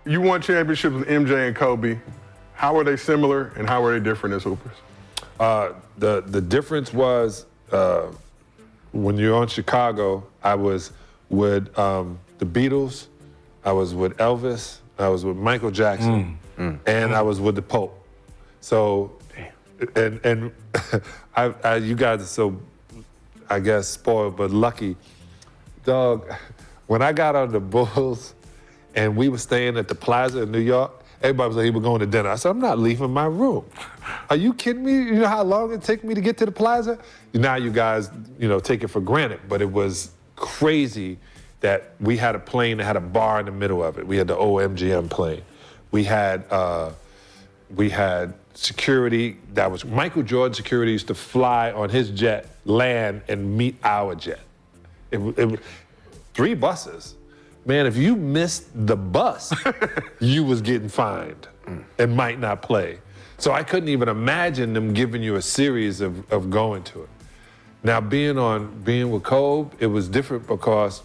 you won championships with MJ and Kobe. How are they similar and how are they different as hoopers? The difference was when you're on Chicago, I was with the Beatles, I was with Elvis, I was with Michael Jackson, and I was with the Pope. So, and you guys are so, I guess, spoiled but lucky. Dog, when I got on the Bulls and we were staying at the Plaza in New York, everybody was like, he was going to dinner. I said, I'm not leaving my room. Are you kidding me? You know how long it take me to get to the Plaza? Now you guys, take it for granted, but it was crazy that we had a plane that had a bar in the middle of it. We had the old MGM plane. We had security that was, Michael Jordan security used to fly on his jet, land, and meet our jet. It 3 buses. Man, if you missed the bus, you was getting fined and might not play. So I couldn't even imagine them giving you a series of going to it. Now being with Kobe, it was different because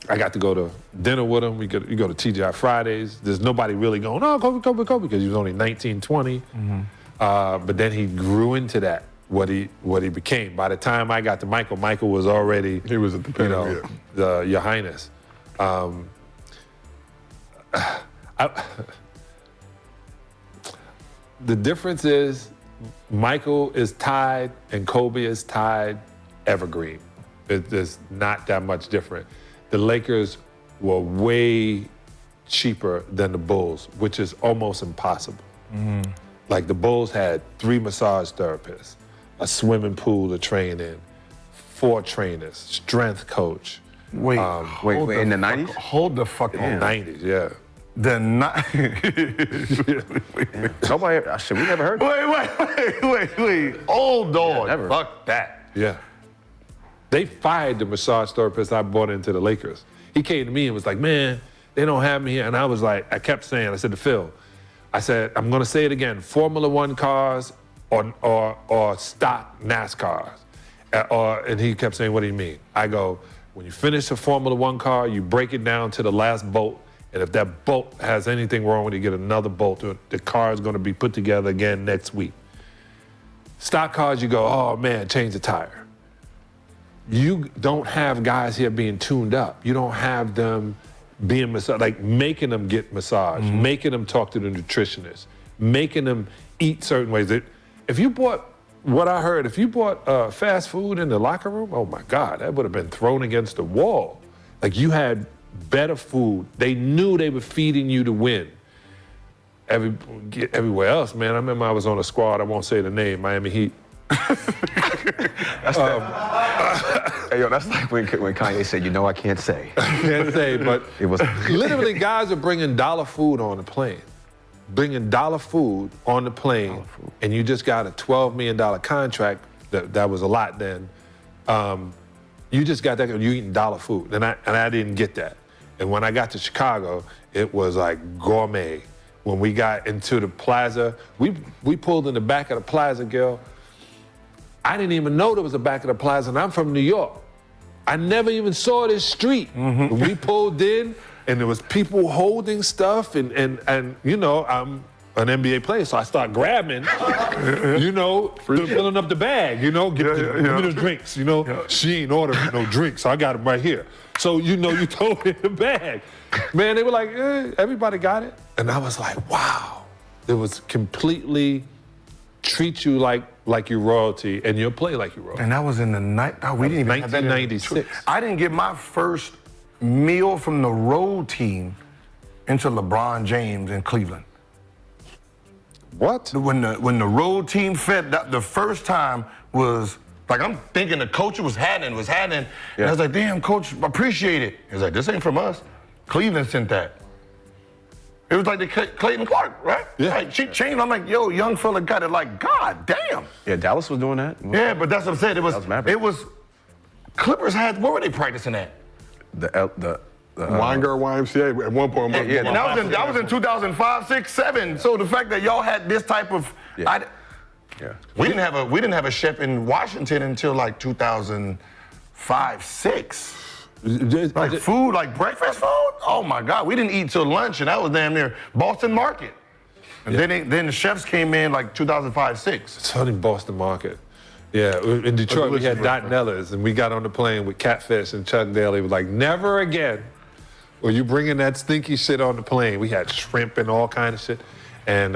I got to go to dinner with him. You go to TGI Fridays. There's nobody really going, oh, Kobe, because he was only 19, 20. But then he grew into that, what he became. By the time I got to Michael was already, he was at the pinnacle, Your Highness. The difference is Michael is tied and Kobe is tied evergreen. It's not that much different. The Lakers were way cheaper than the Bulls, which is almost impossible. Like the Bulls had 3 massage therapists, a swimming pool to train in, 4 trainers, strength coach. Wait, in the 90s? Hold the fuck on. 90s, yeah. Nobody, shit, we never heard that. Wait. Old dog. Yeah, never. Fuck that. Yeah. They fired the massage therapist I brought into the Lakers. He came to me and was like, man, they don't have me here. And I was like, I kept saying, I said to Phil, I said, I'm gonna say it again, Formula One cars or stock NASCARs. And he kept saying, what do you mean? I go, when you finish a Formula One car, you break it down to the last bolt. And if that bolt has anything wrong with it, you get another bolt to it. The car is gonna be put together again next week. Stock cars, you go, oh man, change the tire. You don't have guys here being tuned up. You don't have them being massaged, like making them get massaged, making them talk to the nutritionist, making them eat certain ways. If you bought, what I heard, if you bought fast food in the locker room, oh my God, that would have been thrown against the wall. Like you had better food. They knew they were feeding you to win. Everywhere else, man, I remember I was on a squad, I won't say the name, Miami Heat. Hey, yo, that's like when Kanye said, I can't say. Can't say, but it was literally guys are bringing dollar food on the plane. Bringing dollar food on the plane, and you just got a $12 million contract, that was a lot then. You just got that, you eating dollar food, and I didn't get that. And when I got to Chicago, it was like gourmet. When we got into the Plaza, we pulled in the back of the Plaza, Gil. I didn't even know there was a back of the Plaza, and I'm from New York. I never even saw this street. We pulled in, and there was people holding stuff, and I'm an NBA player, so I start grabbing, filling up the bag, give me the drinks, She ain't ordering no drinks, so I got them right here. So, you throw it in the bag. Man, they were like, everybody got it. And I was like, wow. It was completely treat you like you're royalty, and you'll play like you're royalty. And that was in the we didn't even have that in 1996. I didn't get my first meal from the road team until LeBron James in Cleveland. What? When the road team fed, the first time was, like, I'm thinking the coach was handing. And I was like, damn, coach, appreciate it. He was like, this ain't from us. Cleveland sent that. It was like the Clayton Clark, right? Yeah. Like, she changed. I'm like, yo, young fella got it. Like, God damn. Yeah, Dallas was doing that. Yeah, but that's what I'm saying. It was Clippers had, where were they practicing at? The Weingart YMCA at one point. Yeah, and that was in 2005, 6, 7. So the fact that y'all had this type of, we didn't have a chef in Washington until like 2005, 6. Like food, like breakfast food? Oh my God, we didn't eat till lunch, and that was damn near Boston Market. And then the chefs came in like 2005, 6. It's only Boston Market. Yeah, in Detroit we had Dot Neller's, and we got on the plane with Catfish, and Chuck Daly was like, never again will you bringing that stinky shit on the plane. We had shrimp and all kind of shit. And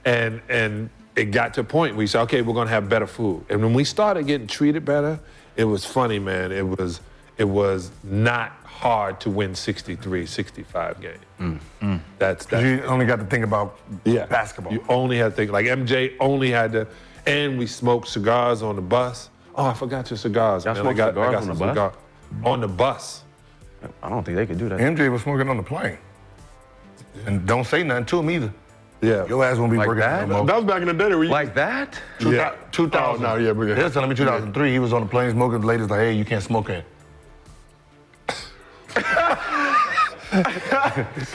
and it got to a point where we said, okay, we're gonna have better food. And when we started getting treated better, it was funny, man. It was not hard to win 63, 65 games. That's You only got to think about basketball. You only had to think, like MJ only had to, and we smoked cigars on the bus. Oh, I forgot your cigars, man. I got on some the bus? cigar on the bus. I don't think they could do that. MJ was smoking on the plane. And don't say nothing to him either. Yeah. Your ass won't be Like working that? no more. That was back in the day. Where you Like that? 2000. Oh, no, yeah, but They was telling me 2003, he was on the plane smoking. The ladies like, hey, you can't smoke it.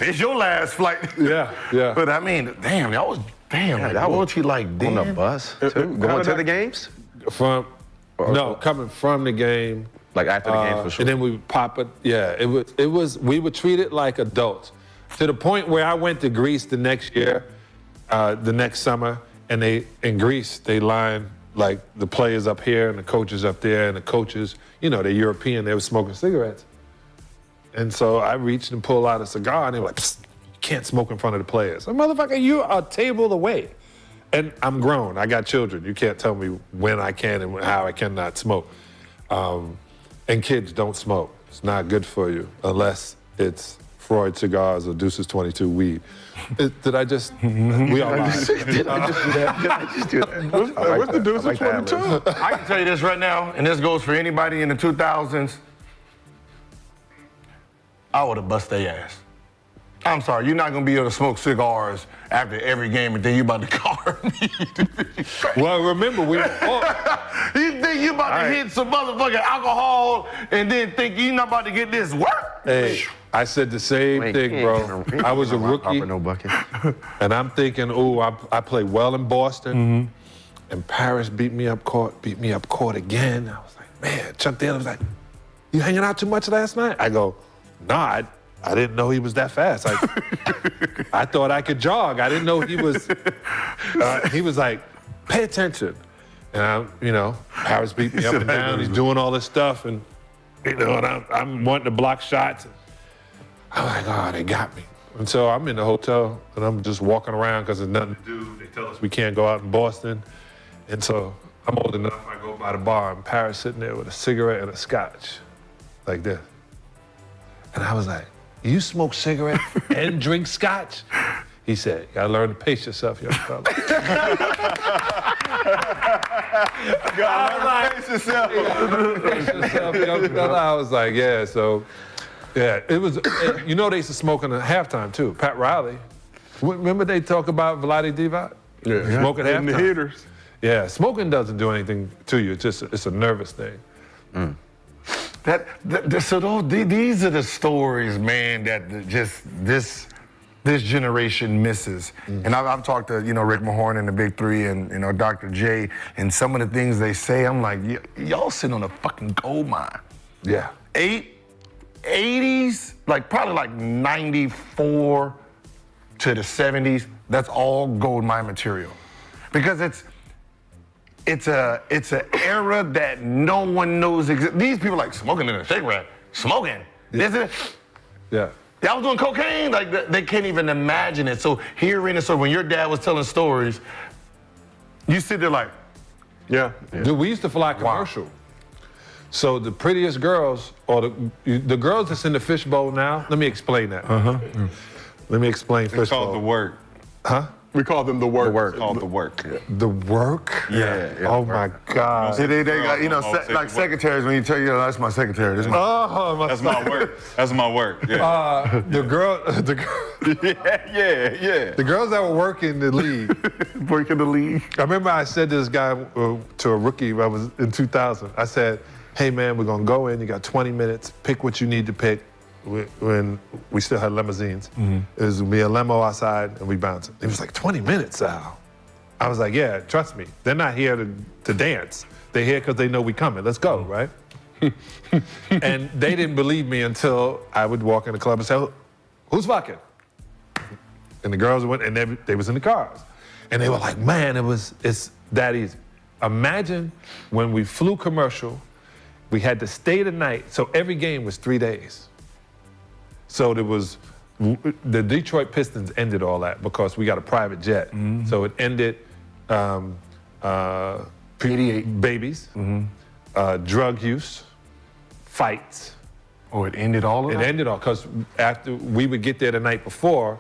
It's your last flight. Yeah. But I mean, damn, that was like that was loyalty like On damn. the bus? Too? Going to the games? Coming from the game. Like after the games for sure. And then we would pop it. Yeah, it was. We were treated like adults, to the point where I went to Greece the next year, the next summer, and in Greece they lined like the players up here and the coaches up there, and the coaches, they're European, they were smoking cigarettes, and so I reached and pulled out a cigar, and they were like, "Psst, you can't smoke in front of the players." I'm, motherfucker, you're a table away, and I'm grown. I got children. You can't tell me when I can and how I cannot smoke. And kids don't smoke. It's not good for you unless it's Freud cigars or Deuces 22 weed. Did I just? We all lied. Did I just do that? Did I just do that? What's the Deuce like that, 22? I can tell you this right now, and this goes for anybody in the 2000s. I would have bust their ass. I'm sorry, you're not gonna be able to smoke cigars after every game and then you about to car me. Well, remember we. You think you about to hit some motherfucking alcohol and then think you're not about to get this work? Hey, I said the same thing, bro. I was a rookie, No bucket. and I'm thinking, I play well in Boston, and Paris beat me up court again. I was like, man, Chuck Daly was like, you hanging out too much last night? I go, nah, I didn't know he was that fast. I thought I could jog. I didn't know he was. He was like, pay attention. And Paris beat me up and down. He's doing all this stuff, and and I'm wanting to block shots. I'm like, oh, they got me. And so I'm in the hotel, and I'm just walking around because there's nothing to do. They tell us we can't go out in Boston. And so I'm old enough, I go by the bar, and Paris sitting there with a cigarette and a scotch, like this. And I was like, you smoke cigarettes and drink scotch? He said, you gotta learn to pace yourself, young fella. Pace yourself. Young fella. I was like, yeah, so, yeah. It was, they used to smoke in the halftime too. Pat Riley. Remember they talk about Vlade Divac? Yeah. Smoking And the halftime. hitters. Yeah, smoking doesn't do anything to you. It's a nervous thing. These are the stories, man, that just this generation misses. And I've talked to Rick Mahorn and the Big Three and Dr. J, and some of the things they say, I'm like, y'all sitting on a fucking gold mine. Yeah. 80s, probably 94 to the 70s. That's all gold mine material, because it's an era that no one knows exists. These people like smoking in a cigarette, smoking. Yeah. Yeah. Y'all was doing cocaine, they can't even imagine it. So hearing it, so when your dad was telling stories, you sit there like, Yeah. Dude, we used to fly commercial. So the prettiest girls, or the girls that's in the fishbowl now, let me explain that. Let me explain It's called fishbowl. the work. Huh? We call them the work. The work. It's called the work. The work? Yeah. Oh my God. see, they got, like secretaries, when you tell that's my secretary. This is my, Oh my That's my work. That's my work. Yeah. The yeah. the girls that were working the league. working the league. I remember I said to this guy, to a rookie, I was in 2000. I said, hey man, we're gonna go in, you got 20 minutes, pick what you need to pick. When we still had limousines. It was gonna be a limo outside and we bouncing. It was like 20 minutes, Sal. I was like, yeah, trust me. They're not here to dance. They're here because they know we coming. Let's go, right? And they didn't believe me until I would walk in the club and say, "Who's fucking?" And the girls went, and they was in the cars. And they were like, man, it's that easy. Imagine when we flew commercial, we had to stay the night, so every game was 3 days. So the Detroit Pistons ended all that because we got a private jet. So it ended 88 babies, drug use, fights. Oh, it ended all of It that? ended all, because after we would get there the night before,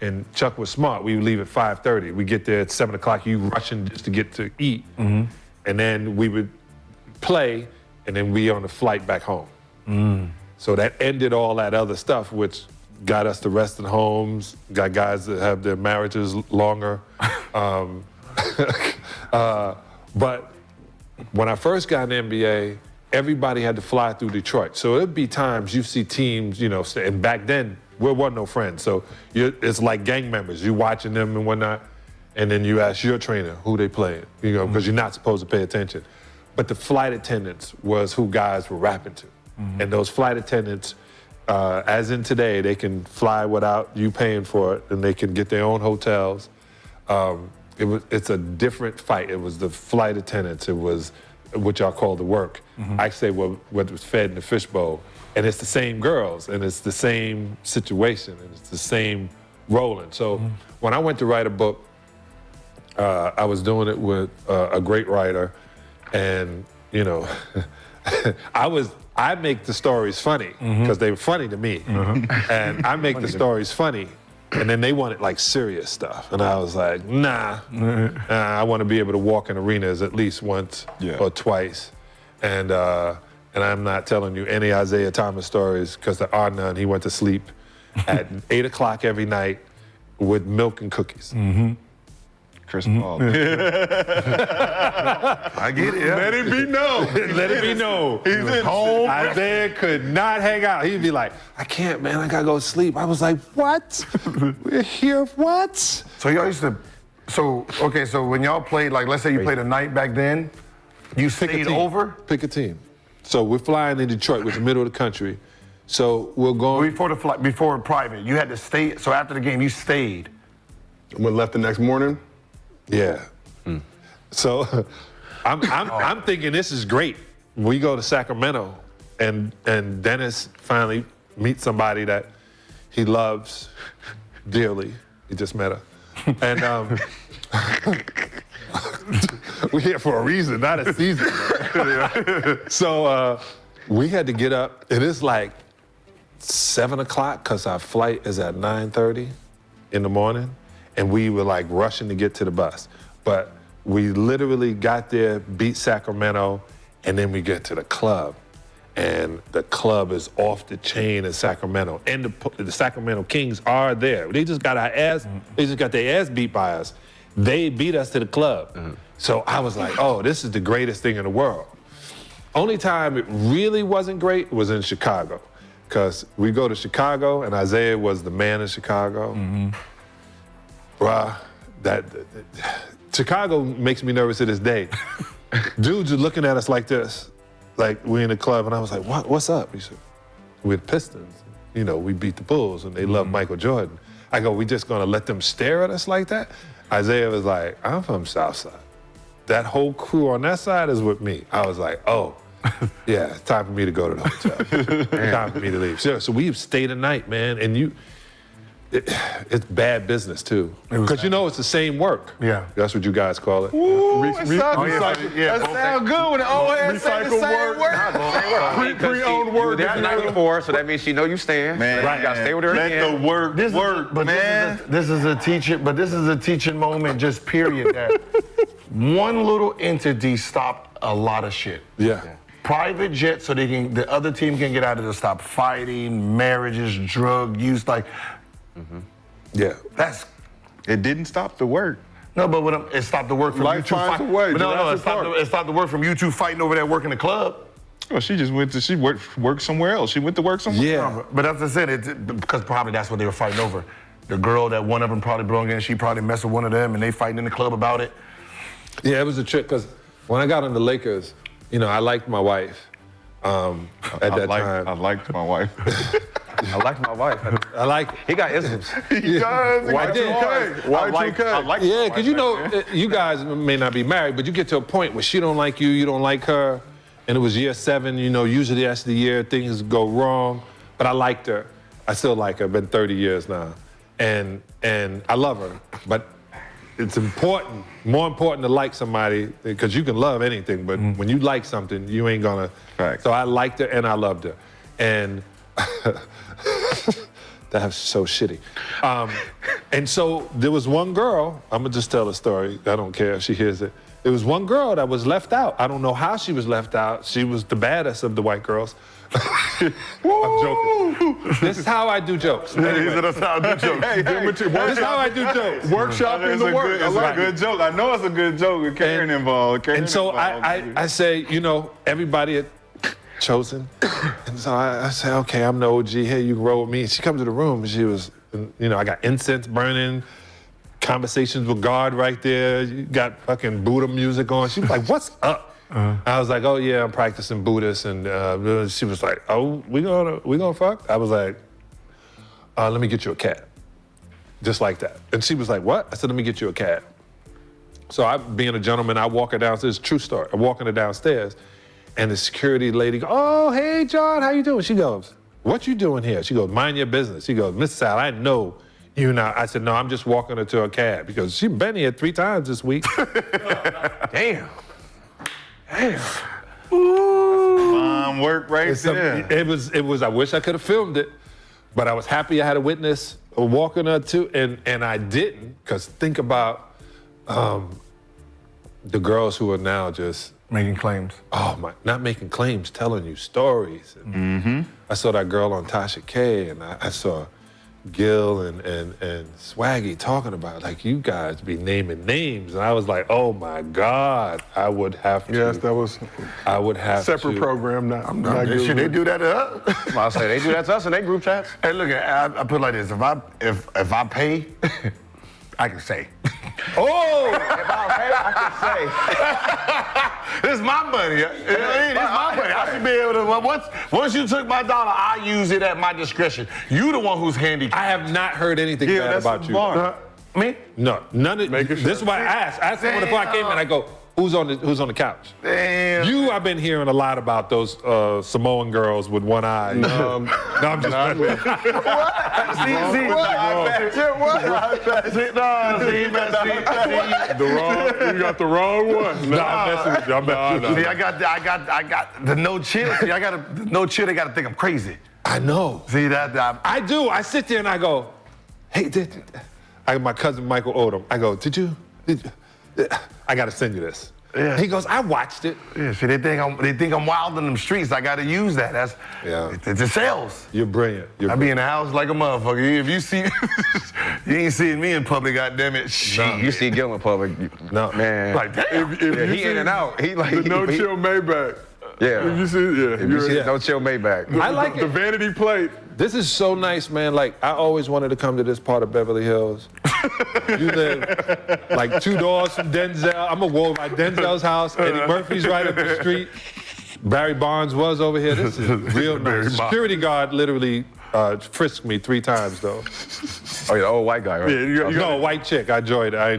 and Chuck was smart, we would leave at 5:30. We get there at 7 o'clock, you rushing just to get to eat. And then we would play, and then we on the flight back home. So that ended all that other stuff, which got us the rest of the homes, got guys that have their marriages longer. But when I first got in the NBA, everybody had to fly through Detroit. So it'd be times you see teams, and back then, we wasn't no friends. So it's like gang members. You watching them and whatnot, and then you ask your trainer who they playing, because you're not supposed to pay attention. But the flight attendants was who guys were rapping to. And those flight attendants, as in today, they can fly without you paying for it, and they can get their own hotels. It's a different fight. It was the flight attendants. It was what y'all call the work. I say what was fed in the fishbowl. And it's the same girls, and it's the same situation, and it's the same rolling. So when I went to write a book, I was doing it with a great writer, and I make the stories funny because they were funny to me, and I make the stories funny, and then they wanted like serious stuff, and I was like, nah, I want to be able to walk in arenas at least once or twice, and I'm not telling you any Isaiah Thomas stories because there are none. He went to sleep at 8 o'clock every night with milk and cookies. Chris Paul. I get it. Yeah. Let it be known. Let it be known. He's in home. Isaiah could not hang out. He'd be like, I can't, man. I gotta go to sleep. I was like, what? We're here, what? So y'all used to, so when y'all played, like let's say you played a night back then, you stayed over? Pick a team. So we're flying in Detroit, which is the middle of the country. So we're going. Before the flight, before private, you had to stay, so after the game, you stayed. When left the next morning? Yeah. So I'm thinking this is great. We go to Sacramento, and Dennis finally meets somebody that he loves dearly. He just met her. And we're here for a reason, not a season. So we had to get up. It is like 7 o'clock because our flight is at 9:30 in the morning. And we were like rushing to get to the bus. But we literally got there, beat Sacramento, and then we get to the club. And the club is off the chain in Sacramento. And the Sacramento Kings are there. They just got their ass beat by us. They beat us to the club. So I was like, oh, this is the greatest thing in the world. Only time it really wasn't great was in Chicago. Because we go to Chicago, and Isaiah was the man in Chicago. Bruh, Chicago makes me nervous to this day. Dudes are looking at us like this, like we in the club, and I was like, what's up? He said, we're the Pistons. We beat the Bulls, and they love Michael Jordan. I go, we just gonna let them stare at us like that? Isaiah was like, I'm from Southside. That whole crew on that side is with me. I was like, oh, yeah, it's time for me to go to the hotel. Time for me to leave. So we've stayed a night, man, and it's bad business too, because it's the same work. Yeah, that's what you guys call it. Ooh, that sounds good when the old head say the same work. Pre-owned work. You were there the night before, so that means she know you stand. Man, right. You gotta stay with her let again. the work work, but man. This is a teaching moment, just period. That one little entity stopped a lot of shit. Yeah. Private jet, so the other team can get out of there, stop fighting, marriages, drug use, like. Yeah. It didn't stop the work. No, but it stopped the work from Life you two finds a fighting. way, It stopped the work from you two fighting over there working the club. Well, she just worked somewhere else. She went to work somewhere else. Yeah. But as I said, because probably that's what they were fighting over. The girl that one of them probably brought in, she probably messed with one of them, and they fighting in the club about it. Yeah, it was a trick, because when I got on the Lakers, I liked my wife. at that time. I liked my wife. I like my wife. I like it. He got isms. He does. Y2K. Y2K. Yeah, because you know, you guys may not be married, but you get to a point where she don't like you, you don't like her, and it was year 7, you know, usually that's the year things go wrong, but I liked her. I still like her, been 30 years now. And I love her, but it's important, more important to like somebody, because you can love anything, but when you like something, you ain't gonna. Fact. So I liked her and I loved her. And that's so shitty. And so there was one girl, I'm gonna just tell a story, I don't care if she hears it. There was one girl that was left out. I don't know how she was left out. She was the baddest of the white girls. I'm joking. This is how I do jokes. Anyway. That's how I do jokes. This is how I do jokes. Workshop in the work. It's a good joke. I know it's a good joke with Karen involved. And so I say, you know, everybody had chosen. And so I say, okay, I'm the OG. Hey, you can roll with me. And she comes to the room and she was, you know, I got incense burning, conversations with God right there. You got fucking Buddha music on. She was like, what's up? I was like, oh yeah, I'm practicing Buddhist. And she was like, oh, we gonna fuck? I was like, let me get you a cab. Just like that. And she was like, what? I said, let me get you a cab. So I, being a gentleman, I walk her downstairs, true story. I'm walking her downstairs and the security lady goes, oh, hey, John, how you doing? She goes, what you doing here? She goes, mind your business. She goes, Miss Sal, I know you now. I said, no, I'm just walking her to a cab because she's been here 3 times this week. Damn. Mom work right there. It was, I wish I could have filmed it, but I was happy I had a witness walking her to, and I didn't, because think about the girls who are now just Making claims. oh my, not making claims, telling you stories. And I saw that girl on Tasha K, and I saw Gil and Swaggy talking about, like, you guys be naming names. And I was like, oh my God, I would have to. Yes, that was I would have separate to. program now. I'm not good Should they with- do that to us? I'll say they do that to us in their group chats. Hey, look, I put it like this. If I pay, I can say. Oh! If I'll pay, I can say. This is my money. You know what I mean? This is my money. I should be able to. Once you took my dollar, I use it at my discretion. You the one who's handicapped. I have not heard anything Yeah, bad that's about the you. bar. Me? No, none of Making this sure. is why I asked. I asked someone before I came in, I go, who's on the couch? Damn. You, I've been hearing a lot about those Samoan girls with one eye. No, I'm just You got the wrong one. No, I'm messing with you. I'm messing with you. See, I got the no chill. See, the no chill. They got to think I'm crazy. I know. See that? I do. I sit there and I go, hey, my cousin Michael Odom. I go, did you? I got to send you this. Yeah. He goes, I watched it. Yeah. See, they think I'm wild in them streets. I got to use that. That's It's a sales. You're brilliant. I be in the house like a motherfucker. If you see, you ain't seeing me in public, goddammit. Shit. You see Gil in public, No. man. Like, damn. If you he see in and out. He like the no chill Maybach. Yeah. If you see, yeah. If you see Yeah. No Chill Maybach. I like the it. vanity plate. This is so nice, man. Like, I always wanted to come to this part of Beverly Hills. You live like 2 doors from Denzel. I'm gonna walk by Denzel's house. Eddie Murphy's right up the street. Barry Bonds was over here. This is real nice. Security guard literally frisked me 3 times, though. Oh, yeah, the old white guy, right? Yeah, you No, white chick. I enjoyed it. I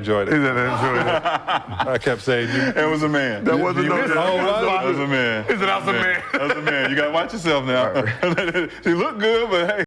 kept saying, It was a man. That wasn't no. That was a man. Is it also man? That was a man. You gotta watch yourself now. She looked good, but hey.